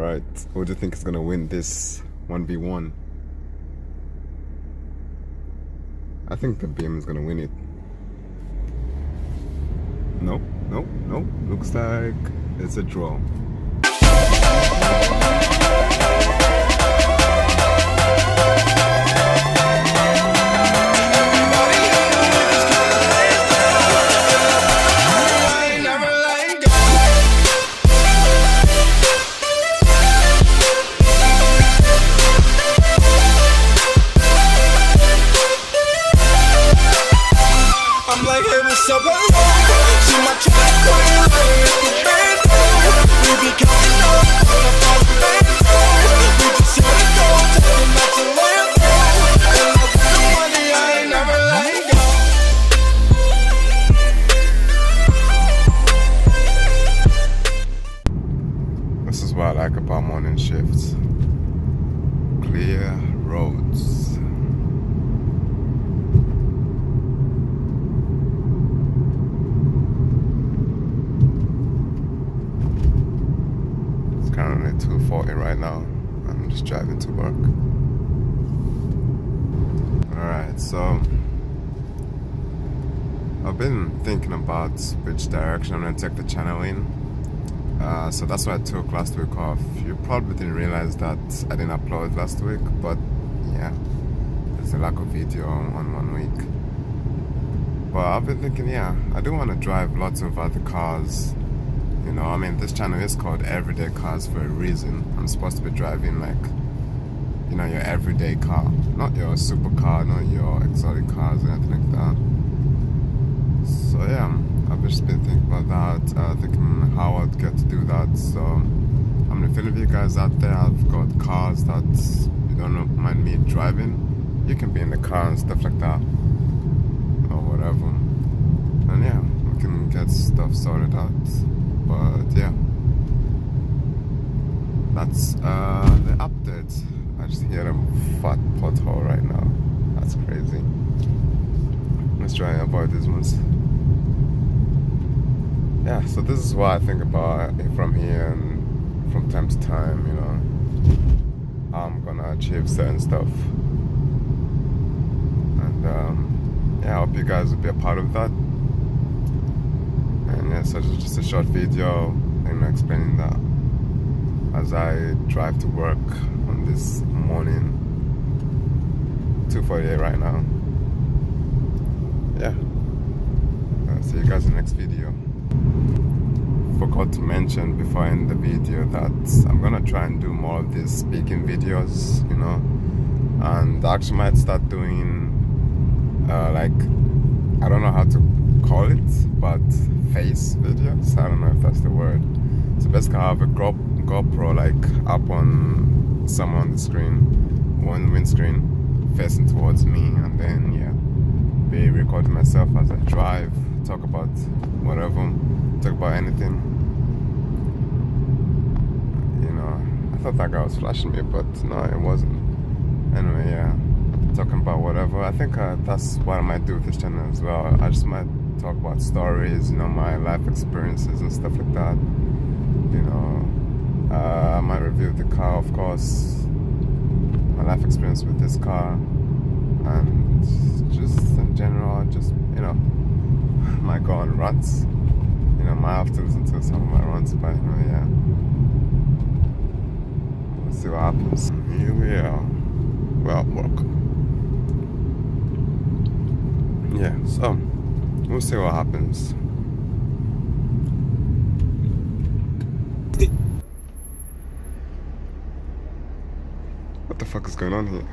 Alright, who do you think is gonna win this 1v1? I think the BM is gonna win it. Nope, nope, nope. Looks like it's a draw. This is what I like about morning shifts. Clear roads. It's currently 2:40 right now. I'm just driving to work. Alright, so I've been thinking about which direction I'm gonna take the channel in. So that's why I took last week off. You probably didn't realize that I didn't upload last week, but yeah, there's a lack of video on 1 week. But I've been thinking, yeah, I do want to drive lots of other cars. You know, I mean, this channel is called Everyday Cars for a reason. I'm supposed to be driving like, you know, your everyday car, not your supercar, not your exotic cars or anything like that. So yeah, I've just been thinking about that, thinking how I'd get to do that. So I mean, if any of you guys out there have got cars that you don't mind me driving, you can be in the car and stuff like that, or whatever. And yeah, we can get stuff sorted out. But yeah, that's the update. I just hear a fat pothole right now. That's crazy. Let's try and avoid these ones. Yeah, so this is what I think about it from here and from time to time, you know, how I'm gonna achieve certain stuff. And yeah, I hope you guys will be a part of that. And yeah, so just a short video, you know, explaining that as I drive to work on this morning, 2:48 right now. Yeah, I'll see you guys in the next video. Forgot to mention before I end the video that I'm gonna try and do more of these speaking videos, you know, and I actually might start doing like, I don't know how to call it, but face videos. I don't know if that's the word. So basically I have a GoPro like up on somewhere on the screen, one windscreen facing towards me, and then yeah, be recording myself as I drive, talk about whatever, talk about anything. You know, I thought that guy was flashing me, but no, it wasn't. Anyway, yeah, talking about whatever. I think that's what I might do with this channel as well. I just might talk about stories, you know, my life experiences and stuff like that. You know, I might review the car, of course, my life experience with this car, and just in general, just, you know, might go on runs. You know, might have to listen to some of my runs, but anyway, yeah. Let's see what happens. Here we are. We're at work. Yeah, so we'll see what happens. What the fuck is going on here?